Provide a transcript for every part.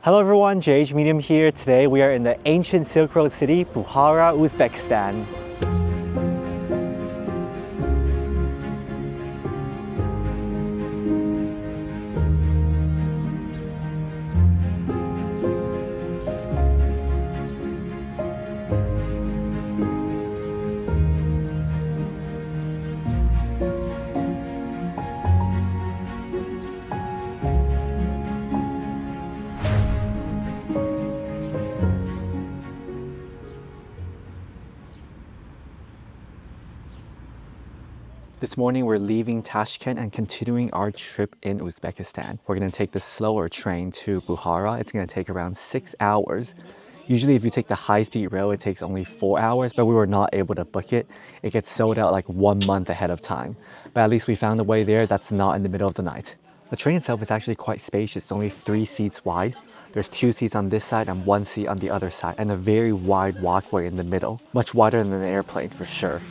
Hello everyone, JH Medium here. Today we are in the ancient Silk Road city, Bukhara, Uzbekistan. This morning we're leaving Tashkent and continuing our trip in Uzbekistan. We're going to take the slower train to Bukhara. It's going to take around 6 hours. Usually if you take the high-speed rail, it takes only 4 hours, but we were not able to book it. It gets sold out like 1 month ahead of time. But at least we found a way there that's not in the middle of the night. The train itself is actually quite spacious. It's only 3 seats wide. There's 2 seats on this side and 1 seat on the other side, and a very wide walkway in the middle. Much wider than an airplane for sure.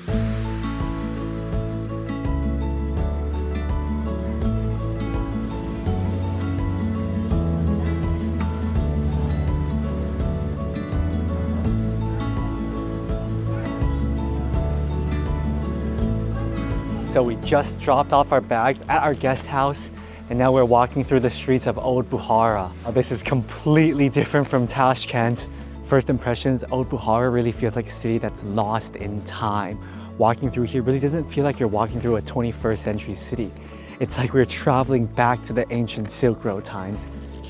So we just dropped off our bags at our guest house and now we're walking through the streets of Old Bukhara. This is completely different from Tashkent. First impressions, Old Bukhara really feels like a city that's lost in time. Walking through here really doesn't feel like you're walking through a 21st century city. It's like we're traveling back to the ancient Silk Road times.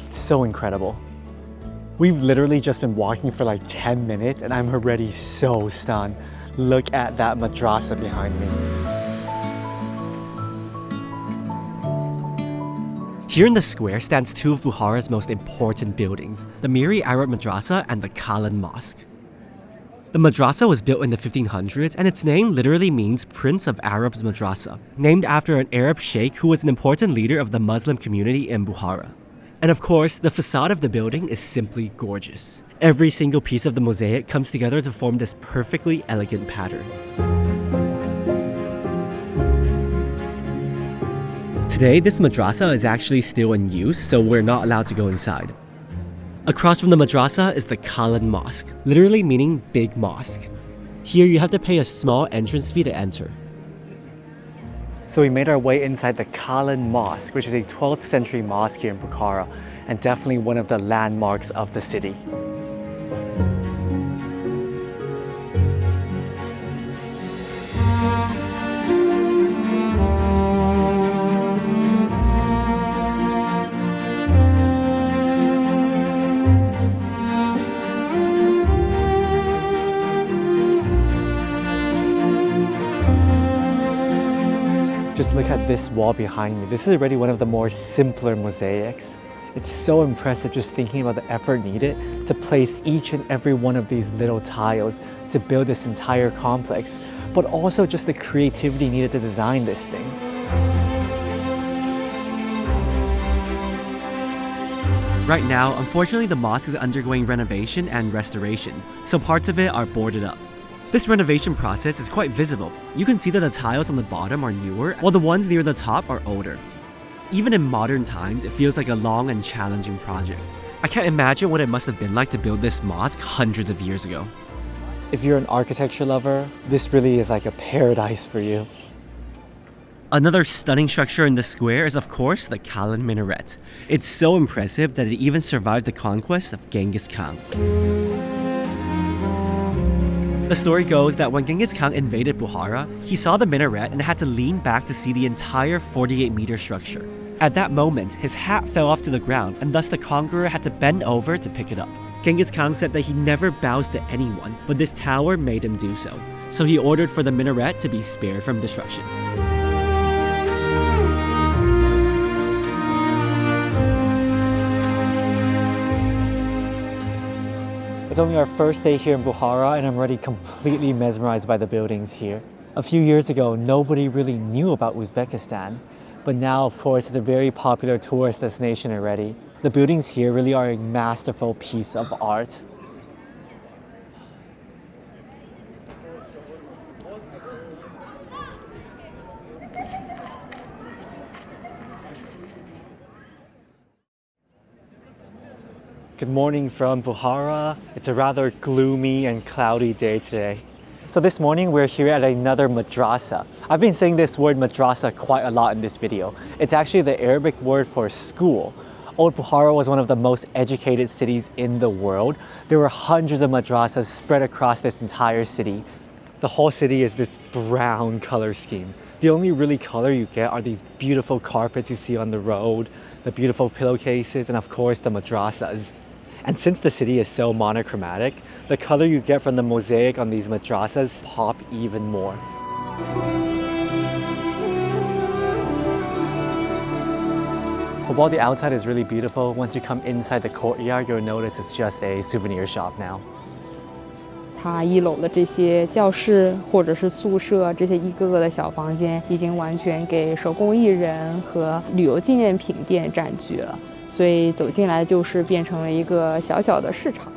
It's so incredible. We've literally just been walking for like 10 minutes and I'm already so stunned. Look at that madrasa behind me. Here in the square stands two of Bukhara's most important buildings, the Miri Arab Madrasa and the Kalon Mosque. The madrasa was built in the 1500s and its name literally means Prince of Arabs Madrasa, named after an Arab sheikh who was an important leader of the Muslim community in Bukhara. And of course, the facade of the building is simply gorgeous. Every single piece of the mosaic comes together to form this perfectly elegant pattern. Today, this madrasa is actually still in use, so we're not allowed to go inside. Across from the madrasa is the Kalon Mosque, literally meaning big mosque. Here you have to pay a small entrance fee to enter. So we made our way inside the Kalon Mosque, which is a 12th century mosque here in Bukhara, and definitely one of the landmarks of the city. Just look at this wall behind me. This is already one of the more simpler mosaics. It's so impressive just thinking about the effort needed to place each and every one of these little tiles to build this entire complex, but also just the creativity needed to design this thing. Right now, unfortunately, the mosque is undergoing renovation and restoration, so parts of it are boarded up. This renovation process is quite visible. You can see that the tiles on the bottom are newer, while the ones near the top are older. Even in modern times, it feels like a long and challenging project. I can't imagine what it must have been like to build this mosque hundreds of years ago. If you're an architecture lover, this really is like a paradise for you. Another stunning structure in the square is of course the Kalon Minaret. It's so impressive that it even survived the conquest of Genghis Khan. The story goes that when Genghis Khan invaded Bukhara, he saw the minaret and had to lean back to see the entire 48-meter structure. At that moment, his hat fell off to the ground and thus the conqueror had to bend over to pick it up. Genghis Khan said that he never bows to anyone, but this tower made him do so. So he ordered for the minaret to be spared from destruction. It's only our first day here in Bukhara and I'm already completely mesmerized by the buildings here. A few years ago, nobody really knew about Uzbekistan, but now of course it's a very popular tourist destination already. The buildings here really are a masterful piece of art. Good morning from Bukhara. It's a rather gloomy and cloudy day today. So this morning we're here at another madrasa. I've been saying this word madrasa quite a lot in this video. It's actually the Arabic word for school. Old Bukhara was one of the most educated cities in the world. There were hundreds of madrasas spread across this entire city. The whole city is this brown color scheme. The only really color you get are these beautiful carpets you see on the road, the beautiful pillowcases, and of course the madrasas. And since the city is so monochromatic, the color you get from the mosaic on these madrasas pop even more. But while the outside is really beautiful, once you come inside the courtyard, you'll notice it's just a souvenir shop now. 它1楼的这些教室或者是宿舍，这些一个个的小房间，已经完全给手工艺人和旅游纪念品店占据了。所以走进来就是变成了一个小小的市场。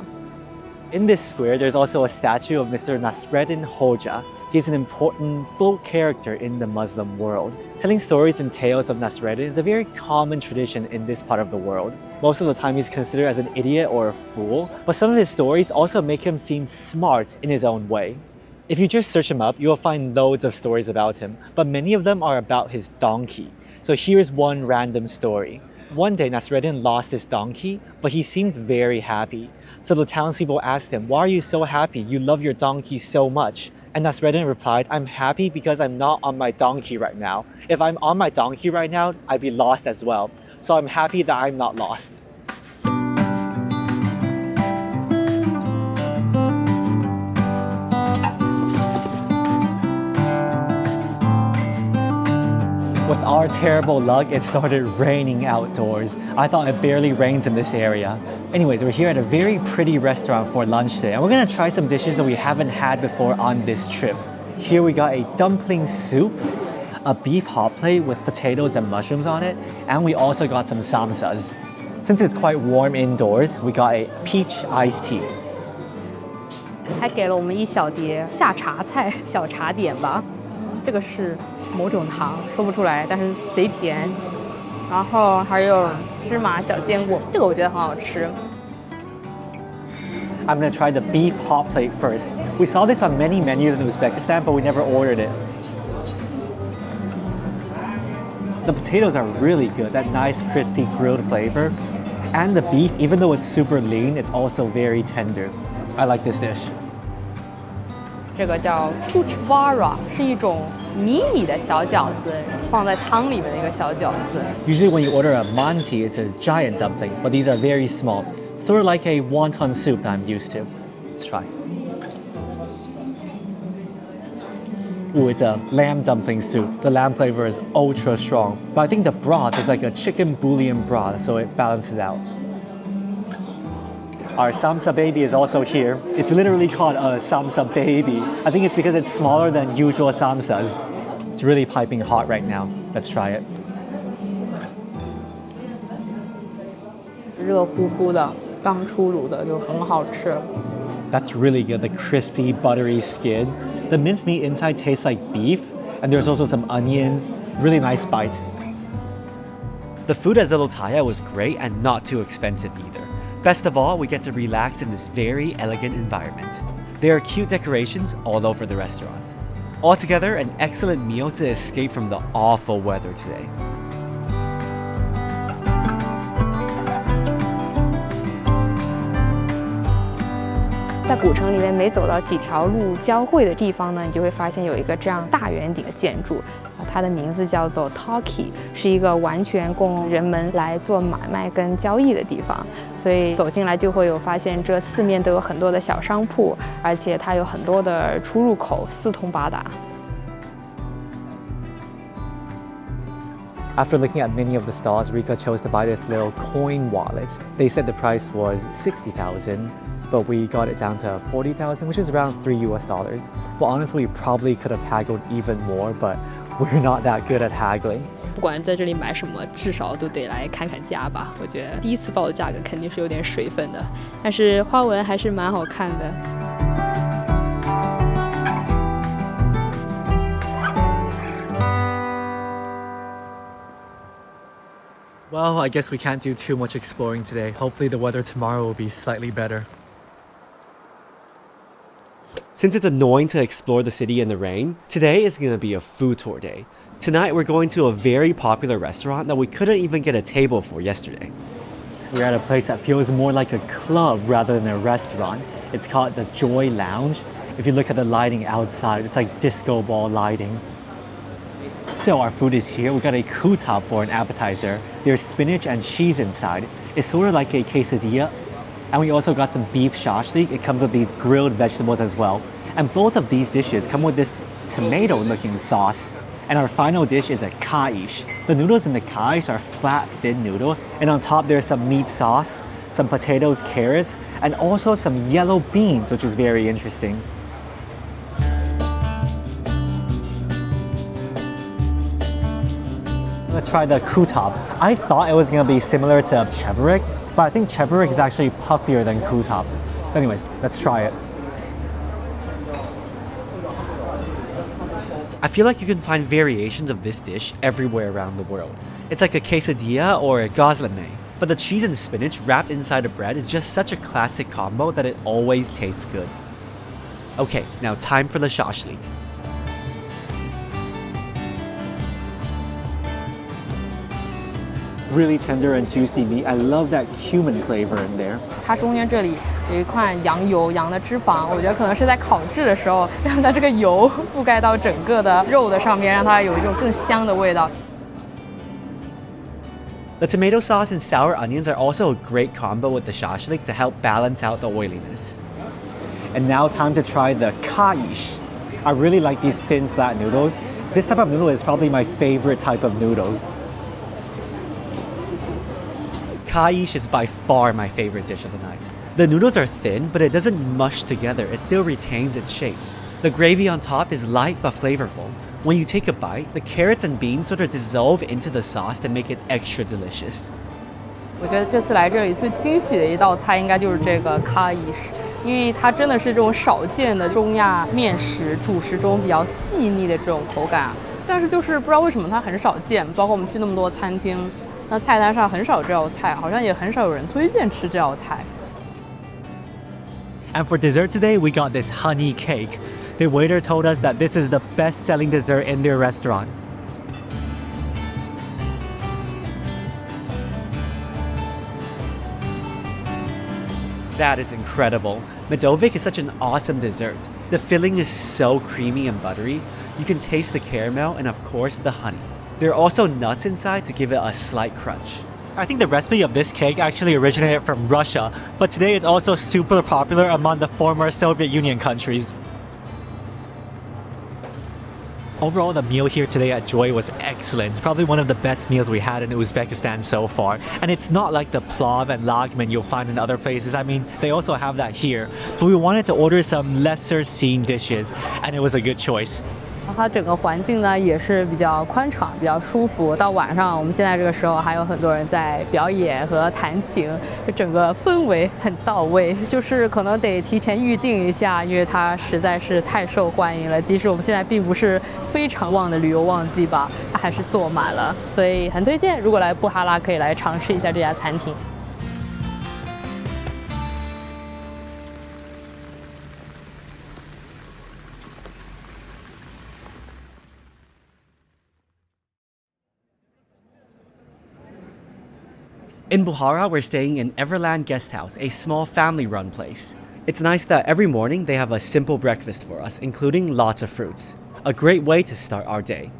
In this square, there's also a statue of Mr. Nasreddin Hodja. He's an important folk character in the Muslim world. Telling stories and tales of Nasreddin is a very common tradition in this part of the world. Most of the time he's considered as an idiot or a fool, but some of his stories also make him seem smart in his own way. If you just search him up, you'll find loads of stories about him, but many of them are about his donkey. So here's one random story. One day, Nasreddin lost his donkey, but he seemed very happy. So the townspeople asked him, "Why are you so happy? You love your donkey so much." And Nasreddin replied, "I'm happy because I'm not on my donkey right now. If I'm on my donkey right now, I'd be lost as well. So I'm happy that I'm not lost." With our terrible luck, it started raining outdoors. I thought it barely rains in this area. Anyways, we're here at a very pretty restaurant for lunch today, and we're gonna try some dishes that we haven't had before on this trip. Here we got a dumpling soup, a beef hot plate with potatoes and mushrooms on it, and we also got some samsas. Since it's quite warm indoors, we got a peach iced tea. 还给了我们一小碟下茶菜，小茶点吧。这个是某种糖，说不出来，但是贼甜。然后还有芝麻小坚果，这个我觉得很好吃。I'm gonna try the beef hot plate first. We saw this on many menus in Uzbekistan, but we never ordered it. The potatoes are really good, that nice crispy grilled flavor. And the beef, even though it's super lean, it's also very tender. I like this dish. 这个叫 chuchvara， 是一种迷你的小饺子，放在汤里面的一个小饺子。Usually when you order a manti, it's a giant dumpling, but these are very small. Sort of like a wonton soup that I'm used to. Let's try. Ooh, it's a lamb dumpling soup. The lamb flavor is ultra strong, but I think the broth is like a chicken bouillon broth, so it balances out. Our samsa baby is also here. It's literally called a samsa baby. I think it's because it's smaller than usual samsas. It's really piping hot right now. Let's try it. 热乎乎的，刚出炉的就很好吃。That's really good. The crispy, buttery skin. The minced meat inside tastes like beef, and there's also some onions. Really nice bite. The food at Zolotaya was great and not too expensive either. Best of all, we get to relax in this very elegant environment. There are cute decorations all over the restaurant. Altogether, an excellent meal to escape from the awful weather today. 在古城里面，每走到几条路交汇的地方呢，你就会发现有一个这样大圆顶的建筑，它的名字叫做 Toqi， 是一个完全供人们来做买卖跟交易的地方。所以走进来就会有发现，这四面都有很多的小商铺，而且它有很多的出入口，四通八达。After looking at many of the stalls, Rika chose to buy this little coin wallet. They said the price was 60,000, but we got it down to 40,000, which is around $3. Well, honestly, we probably could have haggled even more, but we're not that good at haggling. 不管在这里买什么，至少都得来看看价吧。我觉得第一次报的价格肯定是有点水分的，但是花纹还是蛮好看的。Well, I guess we can't do too much exploring today. Hopefully the weather tomorrow will be slightly better. Since it's annoying to explore the city in the rain, today is gonna be a food tour day. Tonight we're going to a very popular restaurant that we couldn't even get a table for yesterday. We're at a place that feels more like a club rather than a restaurant. It's called the Joy Lounge. If you look at the lighting outside, it's like disco ball lighting. So our food is here. We got a kutop for an appetizer. There's spinach and cheese inside. It's sort of like a quesadilla. And we also got some beef shashlik. It comes with these grilled vegetables as well. And both of these dishes come with this tomato-looking sauce. And our final dish is a qayish. The noodles in the qayish are flat, thin noodles. And on top there's some meat sauce, some potatoes, carrots, and also some yellow beans, which is very interesting. I'm gonna try the kutop. I thought it was gonna be similar to cheburek, but I think cheburek is actually puffier than kutop. So anyways, let's try it. I feel like you can find variations of this dish everywhere around the world. It's like a quesadilla or a gazleme, but the cheese and spinach wrapped inside a bread is just such a classic combo that it always tastes good. Okay, now time for the shashlik. Really tender and juicy meat. I love that cumin flavor in there. 它中间这里有一块羊油，羊的脂肪，我觉得可能是在烤制的时候，让它这个油覆盖到整个的肉的上面，让它有一种更香的味道。The tomato sauce and sour onions are also a great combo with the shashlik to help balance out the oiliness. And now time to try the qayish. I really like these thin, flat noodles. This type of noodle is probably my favorite type of noodles. Qayish is by far my favorite dish of the night. The noodles are thin, but it doesn't mush together, it still retains its shape. The gravy on top is light but flavorful. When you take a bite, the carrots and beans sort of dissolve into the sauce to make it extra delicious. 我觉得这次来这里最惊喜的一道菜应该就是这个 qayish， 因为它真的是这种少见的中亚面食主食中比较细腻的这种口感，但是就是不知道为什么它很少见，包括我们去那么多餐厅，那菜单上很少这道菜，好像也很少有人推荐吃这道菜。And for dessert today, we got this honey cake. The waiter told us that this is the best-selling dessert in their restaurant. That is incredible. Medovik is such an awesome dessert. The filling is so creamy and buttery. You can taste the caramel and of course the honey. There are also nuts inside to give it a slight crunch. I think the recipe of this cake actually originated from Russia, but today it's also super popular among the former Soviet Union countries. Overall, the meal here today at Joy was excellent. It's probably one of the best meals we had in Uzbekistan so far. And it's not like the plov and lagman you'll find in other places. I mean, they also have that here. But we wanted to order some lesser seen dishes, and it was a good choice. 它整个环境呢也是比较宽敞、比较舒服。到晚上，我们现在这个时候还有很多人在表演和弹琴，就整个氛围很到位。就是可能得提前预定一下，因为它实在是太受欢迎了。即使我们现在并不是非常旺的旅游旺季吧，它还是坐满了。所以很推荐，如果来布哈拉可以来尝试一下这家餐厅。In Bukhara, we're staying in Everland Guest House, a small family-run place. It's nice that every morning they have a simple breakfast for us, including lots of fruits. A great way to start our day.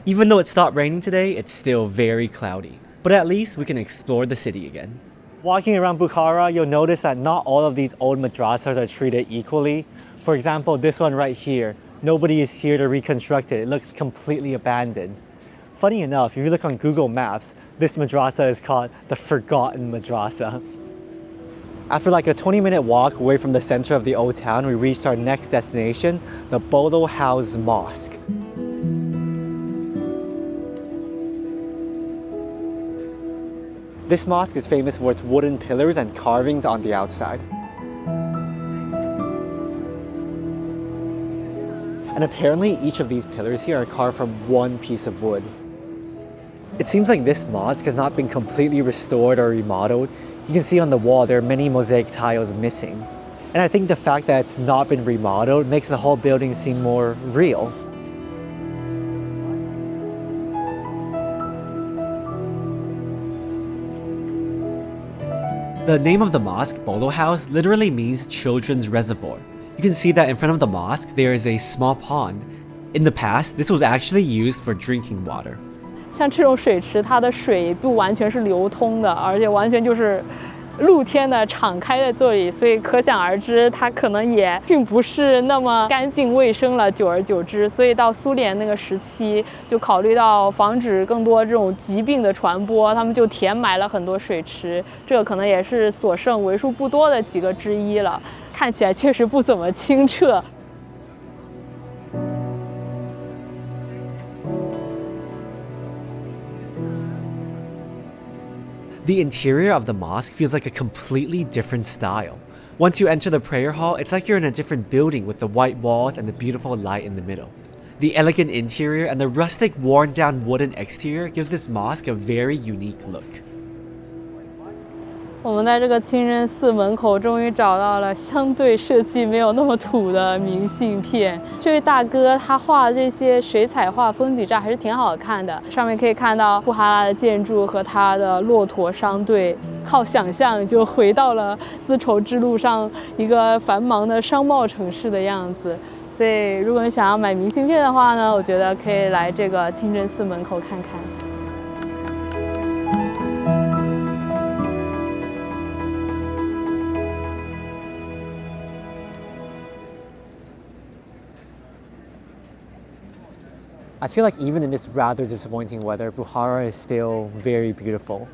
Even though it stopped raining today, it's still very cloudy. But at least we can explore the city again. Walking around Bukhara, you'll notice that not all of these old madrasas are treated equally. For example, this one right here, nobody is here to reconstruct it. It looks completely abandoned. Funny enough, if you look on Google Maps, this madrasa is called the Forgotten Madrasa. After like a 20-minute walk away from the center of the old town, we reached our next destination, the Bolo Hauz Mosque. This mosque is famous for its wooden pillars and carvings on the outside. And apparently each of these pillars here are carved from one piece of wood. It seems like this mosque has not been completely restored or remodeled. You can see on the wall there are many mosaic tiles missing. And I think the fact that it's not been remodeled makes the whole building seem more real. The name of the mosque, Bolo Hauz, literally means children's reservoir. You can see that in front of the mosque there is a small pond. In the past, this was actually used for drinking water. 像这种水池，它的水不完全是流通的，而且完全就是露天的敞开在这里，所以可想而知，它可能也并不是那么干净卫生了。久而久之，所以到苏联那个时期，就考虑到防止更多这种疾病的传播，他们就填埋了很多水池。这个可能也是所剩为数不多的几个之一了。看起来确实不怎么清澈。 The interior of the mosque feels like a completely different style. Once you enter the prayer hall, it's like you're in a different building with the white walls and the beautiful light in the middle. The elegant interior and the rustic, worn-down wooden exterior give this mosque a very unique look. 我们在这个清真寺门口终于找到了相对设计没有那么土的明信片。这位大哥他画的这些水彩画风景照还是挺好看的，上面可以看到布哈拉的建筑和它的骆驼商队，靠想象就回到了丝绸之路上一个繁忙的商贸城市的样子。所以，如果你想要买明信片的话呢，我觉得可以来这个清真寺门口看看。 I feel like even in this rather disappointing weather, Bukhara is still very beautiful.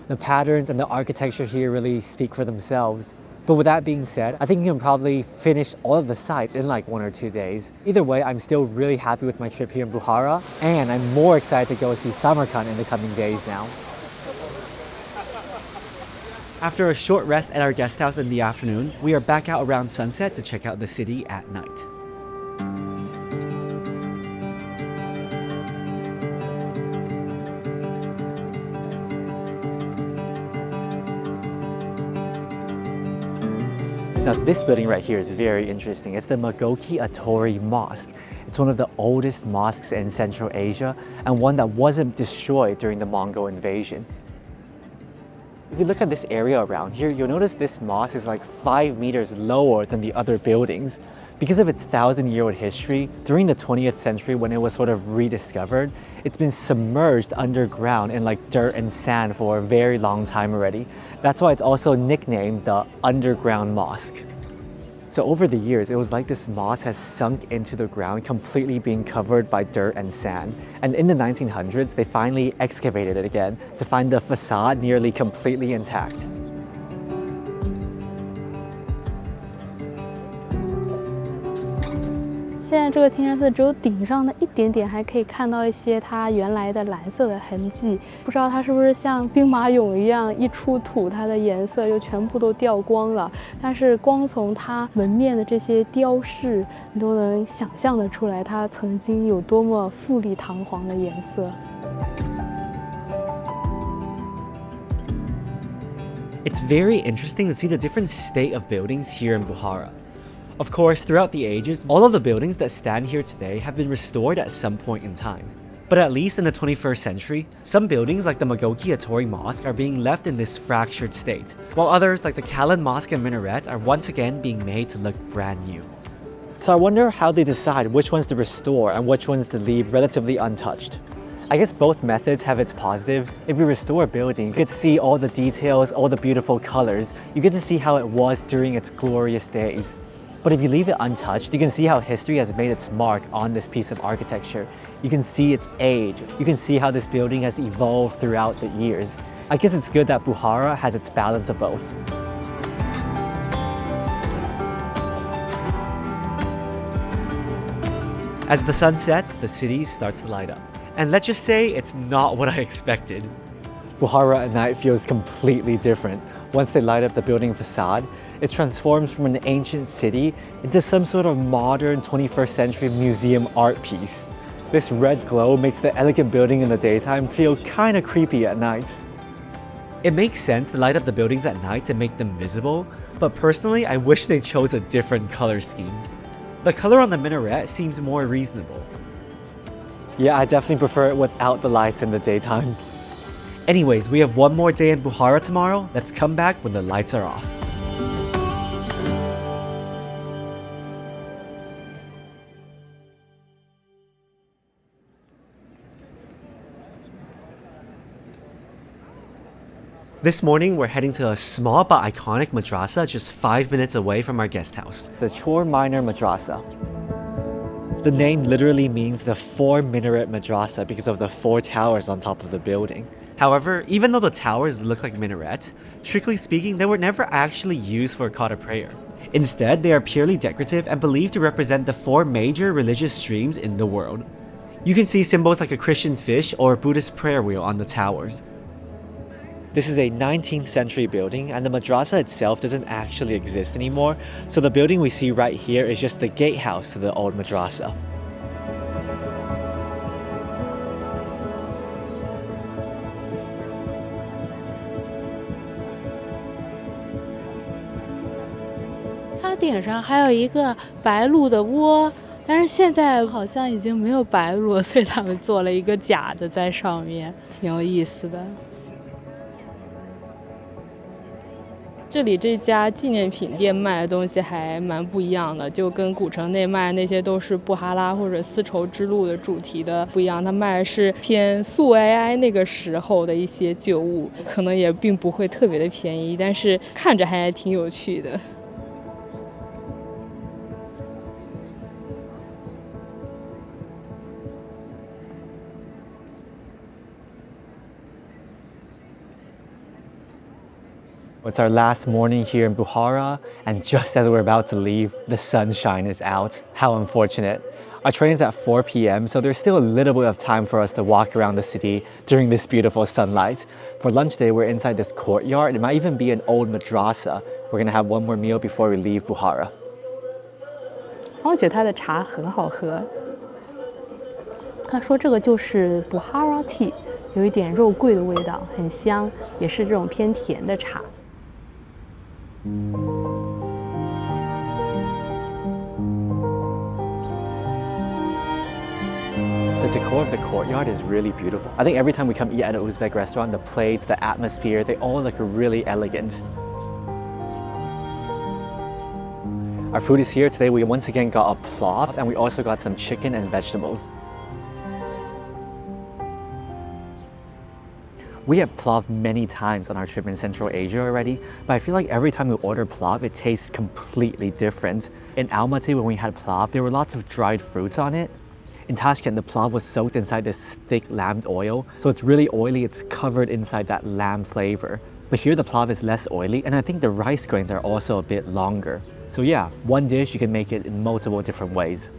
The patterns and the architecture here really speak for themselves. But with that being said, I think you can probably finish all of the sites in like 1 or 2 days. Either way, I'm still really happy with my trip here in Bukhara, and I'm more excited to go see Samarkand in the coming days now. After a short rest at our guest house in the afternoon, we are back out around sunset to check out the city at night. Now this building right here is very interesting. It's the Magoki Attori Mosque. It's one of the oldest mosques in Central Asia and one that wasn't destroyed during the Mongol invasion. If you look at this area around here, you'll notice this mosque is like 5 meters lower than the other buildings. Because of its 1,000-year-old history, during the 20th century when it was sort of rediscovered, it's been submerged underground in like dirt and sand for a very long time already. That's why it's also nicknamed the Underground Mosque. So over the years, it was like this mosque has sunk into the ground, completely being covered by dirt and sand. And in the 1900s, they finally excavated it again to find the facade nearly completely intact. 现在这个清真寺只有顶上的一点点还可以看到一些它原来的蓝色的痕迹，不知道它是不是像兵马俑一样，一出土它的颜色又全部都掉光了。但是光从它门面的这些雕饰，你都能想象得出来它曾经有多么富丽堂皇的颜色。 It's very interesting to see the different state of buildings here in Bukhara. Of course, throughout the ages, all of the buildings that stand here today have been restored at some point in time. But at least in the 21st century, some buildings like the Magoki Attori Mosque are being left in this fractured state, while others like the Kalon Mosque and Minaret are once again being made to look brand new. So I wonder how they decide which ones to restore and which ones to leave relatively untouched. I guess both methods have its positives. If you restore a building, you get to see all the details, all the beautiful colors. You get to see how it was during its glorious days. But if you leave it untouched, you can see how history has made its mark on this piece of architecture. You can see its age. You can see how this building has evolved throughout the years. I guess it's good that Bukhara has its balance of both. As the sun sets, the city starts to light up. And let's just say it's not what I expected. Bukhara at night feels completely different. Once they light up the building facade, it transforms from an ancient city into some sort of modern 21st century museum art piece. This red glow makes the elegant building in the daytime feel kinda creepy at night. It makes sense to light up the buildings at night to make them visible, but personally I wish they chose a different color scheme. The color on the minaret seems more reasonable. Yeah, I definitely prefer it without the lights in the daytime. Anyways, we have one more day in Bukhara tomorrow. Let's come back when the lights are off. This morning, we're heading to a small but iconic madrasa just 5 minutes away from our guest house. The Chor Minor Madrasa. The name literally means the 4-minaret madrasa because of the 4 towers on top of the building. However, even though the towers look like minarets, strictly speaking, they were never actually used for qada prayer. Instead, they are purely decorative and believed to represent the 4 major religious streams in the world. You can see symbols like a Christian fish or a Buddhist prayer wheel on the towers. This is a 19th century building, and the madrasa itself doesn't actually exist anymore, so the building we see right here is just the gatehouse to the old madrasa.它顶上还有一个白鹭的窝，但是现在好像已经没有白鹭了，所以他们做了一个假的在上面，挺有意思的。这里这家纪念品店卖的东西还蛮不一样的，就跟古城内卖的那些都是布哈拉或者丝绸之路的主题的不一样，它卖的是偏苏维埃那个时候的一些旧物，可能也并不会特别的便宜，但是看着还挺有趣的。It's our last morning here in Bukhara, and just as we're about to leave, the sunshine is out. How unfortunate. Our train is at 4 p.m, so there's still a little bit of time for us to walk around the city during this beautiful sunlight. For lunch day, we're inside this courtyard. It might even be an old madrasa. We're gonna have one more meal before we leave Bukhara. 我觉得它的茶很好喝。他说这个就是 Bukhara tea， 有一点肉桂的味道，很香，也是这种偏甜的茶。The decor of the courtyard is really beautiful. I think every time we come eat at an Uzbek restaurant, the plates, the atmosphere, they all look really elegant. Our food is here today. We once again got a plov, and we also got some chicken and vegetables. We had plov many times on our trip in Central Asia already, but I feel like every time we order plov, it tastes completely different. In Almaty, when we had plov, there were lots of dried fruits on it. In Tashkent, the plov was soaked inside this thick lamb oil, so it's really oily, it's covered inside that lamb flavor. But here the plov is less oily, and I think the rice grains are also a bit longer. So yeah, one dish, you can make it in multiple different ways.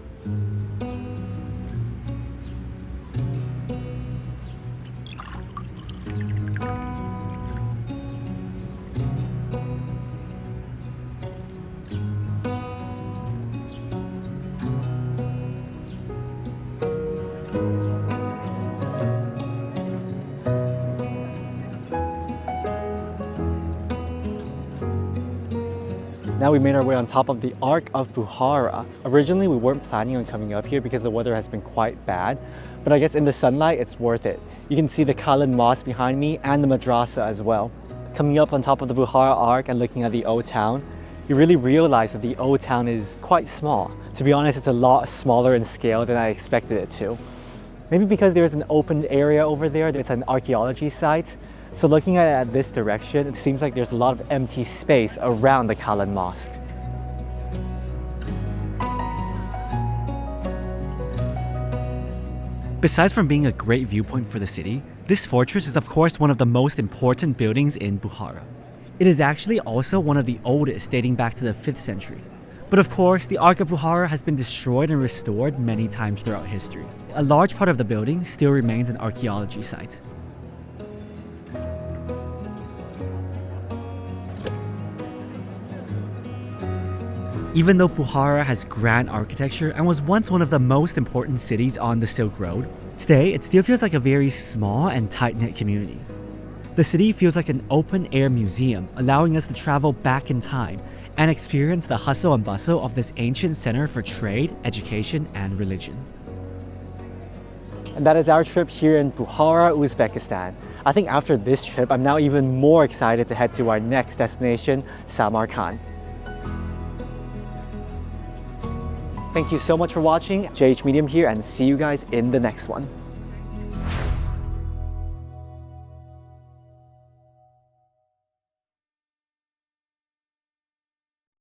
Now we made our way on top of the Ark of Bukhara. Originally, we weren't planning on coming up here because the weather has been quite bad, but I guess in the sunlight, it's worth it. You can see the Kalon Mosque behind me and the madrasa as well. Coming up on top of the Bukhara Ark and looking at the old town, you really realize that the old town is quite small. To be honest, it's a lot smaller in scale than I expected it to. Maybe because there's an open area over there, it's an archaeology site. So looking at it at this direction, it seems like there's a lot of empty space around the Kalon Mosque. Besides from being a great viewpoint for the city, this fortress is of course one of the most important buildings in Bukhara. It is actually also one of the oldest, dating back to the 5th century. But of course, the Ark of Bukhara has been destroyed and restored many times throughout history. A large part of the building still remains an archaeology site. Even though Bukhara has grand architecture and was once one of the most important cities on the Silk Road, today it still feels like a very small and tight-knit community. The city feels like an open-air museum, allowing us to travel back in time and experience the hustle and bustle of this ancient center for trade, education, and religion. And that is our trip here in Bukhara, Uzbekistan. I think after this trip, I'm now even more excited to head to our next destination, Samarkand. Thank you so much for watching. JH Medium here, and see you guys in the next one.